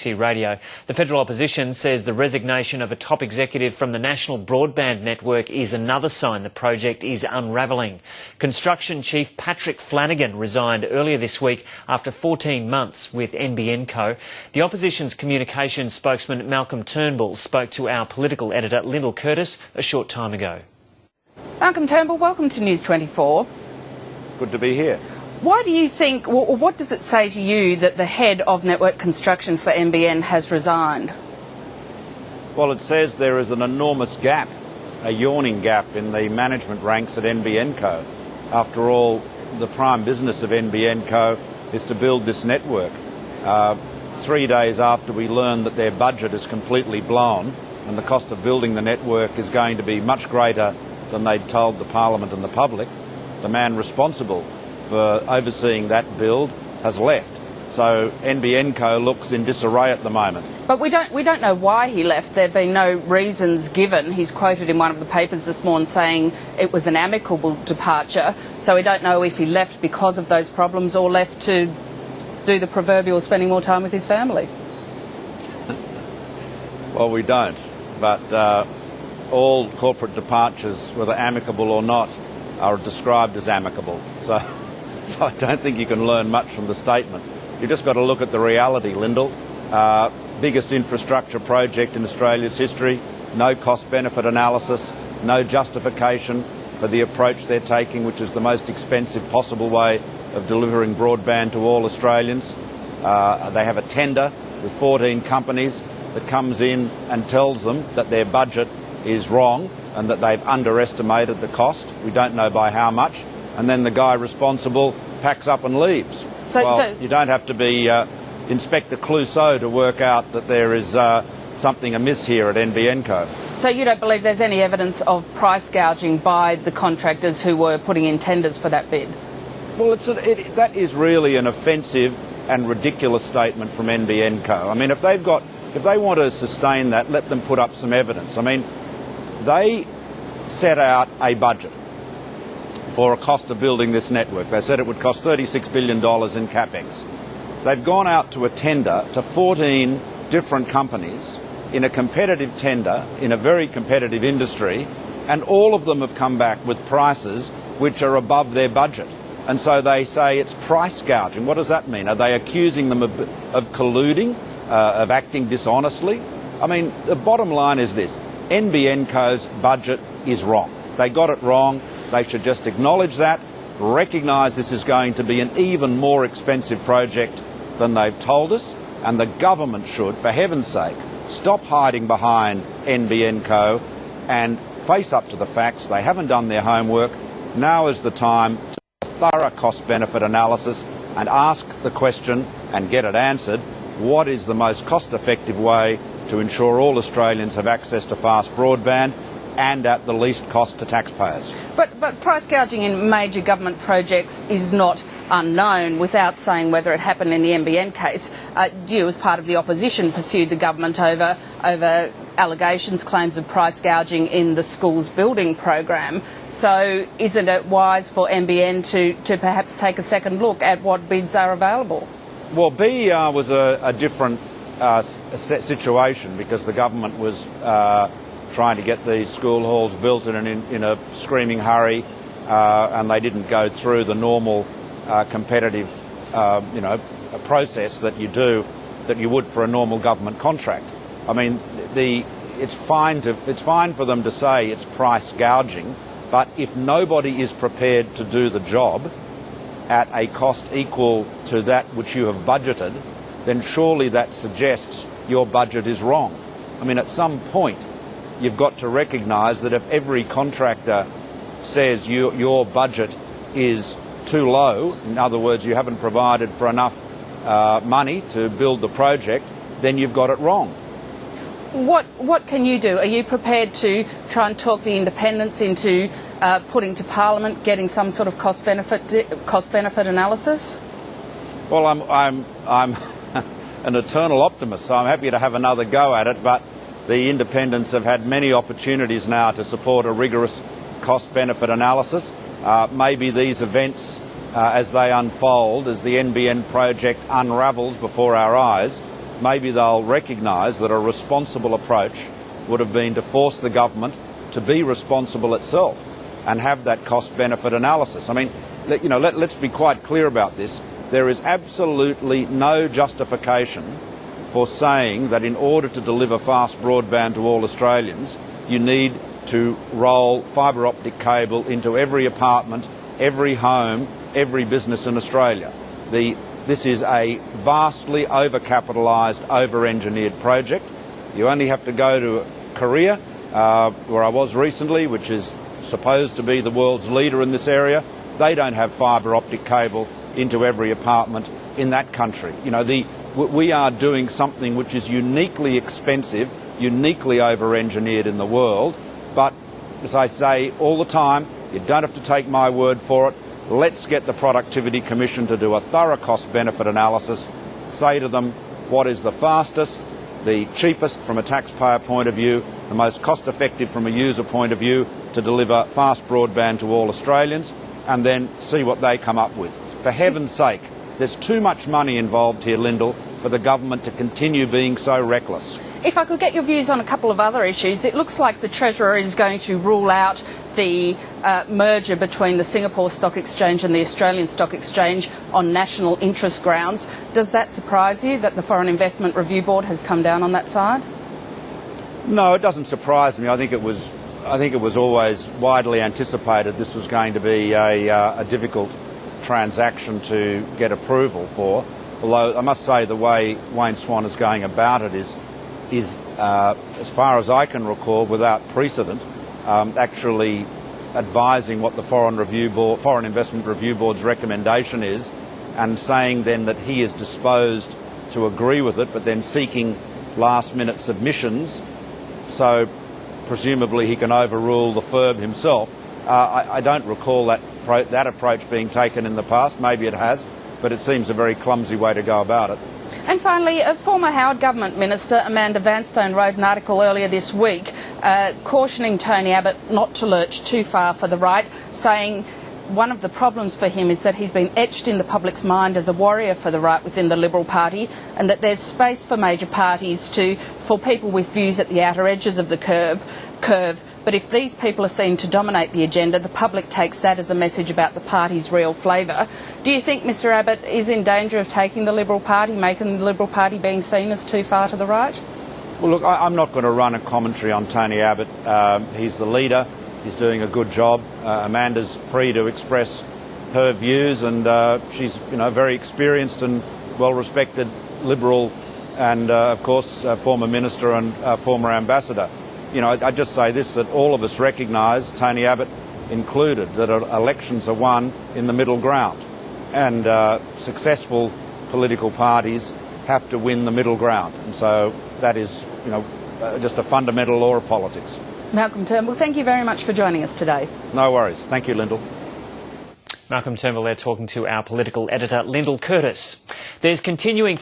ABC Radio. The federal opposition says the resignation of a top executive from the National Broadband Network is another sign the project is unravelling. Construction chief Patrick Flanagan resigned earlier this week after 14 months with NBN Co. The opposition's communications spokesman Malcolm Turnbull spoke to our political editor Lyndall Curtis a short time ago. Malcolm Turnbull, welcome to News 24. Good to be here. Why do you think, or what does it say to you that the head of network construction for NBN has resigned? Well, it says there is an enormous gap, a yawning gap in the management ranks at NBN Co. After all, the prime business of NBN Co is to build this network. 3 days after we learn that their budget is completely blown and the cost of building the network is going to be much greater than they'd told the Parliament and the public, the man responsible for overseeing that build has left. So NBN Co looks in disarray at the moment. But we don't know why he left. There have been no reasons given. He's quoted in one of the papers this morning saying it was an amicable departure. So we don't know if he left because of those problems or left to do the proverbial spending more time with his family. Well, we don't. But all corporate departures, whether amicable or not, are described as amicable. So I don't think you can learn much from the statement. You've just got to look at the reality, Lyndall. Biggest infrastructure project in Australia's history, no cost-benefit analysis, no justification for the approach they're taking, which is the most expensive possible way of delivering broadband to all Australians. They have a tender with 14 companies that comes in and tells them that their budget is wrong and that they've underestimated the cost. We don't know by how much. And then the guy responsible packs up and leaves. So you don't have to be Inspector Clouseau to work out that there is something amiss here at NBN Co. So you don't believe there's any evidence of price gouging by the contractors who were putting in tenders for that bid? Well, that is really an offensive and ridiculous statement from NBN Co. I mean, if they want to sustain that, let them put up some evidence. I mean, they set out a budget for a cost of building this network. They said it would cost $36 billion in CapEx. They've gone out to a tender to 14 different companies in a competitive tender in a very competitive industry, and all of them have come back with prices which are above their budget. And so they say it's price gouging. What does that mean? Are they accusing them of colluding, of acting dishonestly? I mean, the bottom line is this. NBN Co's budget is wrong. They got it wrong. They should just acknowledge that, recognise this is going to be an even more expensive project than they've told us, and the government should, for heaven's sake, stop hiding behind NBN Co and face up to the facts. They haven't done their homework. Now is the time to do a thorough cost-benefit analysis and ask the question and get it answered. What is the most cost-effective way to ensure all Australians have access to fast broadband and at the least cost to taxpayers? But price gouging in major government projects is not unknown. Without saying whether it happened in the NBN case, you as part of the opposition pursued the government over allegations, claims of price gouging in the schools building program. So isn't it wise for NBN to perhaps take a second look at what bids are available? Well, BER was a different situation because the government was trying to get these school halls built in a screaming hurry, and they didn't go through the normal competitive process that you would for a normal government contract. I mean, it's fine for them to say it's price gouging, but if nobody is prepared to do the job at a cost equal to that which you have budgeted, then surely that suggests your budget is wrong. I mean, at some point, you've got to recognise that if every contractor says your budget is too low, in other words, you haven't provided for enough money to build the project, then you've got it wrong. What can you do? Are you prepared to try and talk the independents into putting to Parliament, getting some sort of cost benefit analysis? Well, I'm an eternal optimist, so I'm happy to have another go at it, but the independents have had many opportunities now to support a rigorous cost-benefit analysis. Maybe these events, as they unfold, as the NBN project unravels before our eyes, maybe they'll recognise that a responsible approach would have been to force the government to be responsible itself and have that cost-benefit analysis. I mean, let's be quite clear about this. There is absolutely no justification for saying that in order to deliver fast broadband to all Australians, you need to roll fibre optic cable into every apartment, every home, every business in Australia. This is a vastly overcapitalised, over-engineered project. You only have to go to Korea, where I was recently, which is supposed to be the world's leader in this area. They don't have fibre optic cable into every apartment in that country. We are doing something which is uniquely expensive, uniquely over-engineered in the world. But as I say all the time, you don't have to take my word for it. Let's get the Productivity Commission to do a thorough cost-benefit analysis, say to them what is the fastest, the cheapest from a taxpayer point of view, the most cost-effective from a user point of view to deliver fast broadband to all Australians, and then see what they come up with. For heaven's sake, there's too much money involved here, Lyndall, for the government to continue being so reckless. If I could get your views on a couple of other issues, it looks like the Treasurer is going to rule out the merger between the Singapore Stock Exchange and the Australian Stock Exchange on national interest grounds. Does that surprise you that the Foreign Investment Review Board has come down on that side? No, it doesn't surprise me. I think it was always widely anticipated this was going to be a difficult transaction to get approval for. Although I must say the way Wayne Swan is going about it is as far as I can recall, without precedent, actually advising what the Foreign Investment Review Board's recommendation is, and saying then that he is disposed to agree with it, but then seeking last-minute submissions, so presumably he can overrule the FIRB himself. I don't recall that approach being taken in the past. Maybe it has, but it seems a very clumsy way to go about it. And finally, a former Howard Government Minister, Amanda Vanstone, wrote an article earlier this week cautioning Tony Abbott not to lurch too far for the right, saying one of the problems for him is that he's been etched in the public's mind as a warrior for the right within the Liberal Party, and that there's space for major parties for people with views at the outer edges of the curve. But if these people are seen to dominate the agenda, the public takes that as a message about the party's real flavour. Do you think Mr Abbott is in danger of taking the Liberal Party, making the Liberal Party being seen as too far to the right? Well, look, I'm not going to run a commentary on Tony Abbott. He's the leader. He's doing a good job. Amanda's free to express her views, and she's very experienced and well-respected Liberal, and of course former Minister and former Ambassador. I just say this, that all of us recognise, Tony Abbott included, that elections are won in the middle ground, and successful political parties have to win the middle ground, and so that is just a fundamental law of politics. Malcolm Turnbull, thank you very much for joining us today. No worries. Thank you, Lyndall. Malcolm Turnbull there talking to our political editor, Lyndall Curtis. There's continuing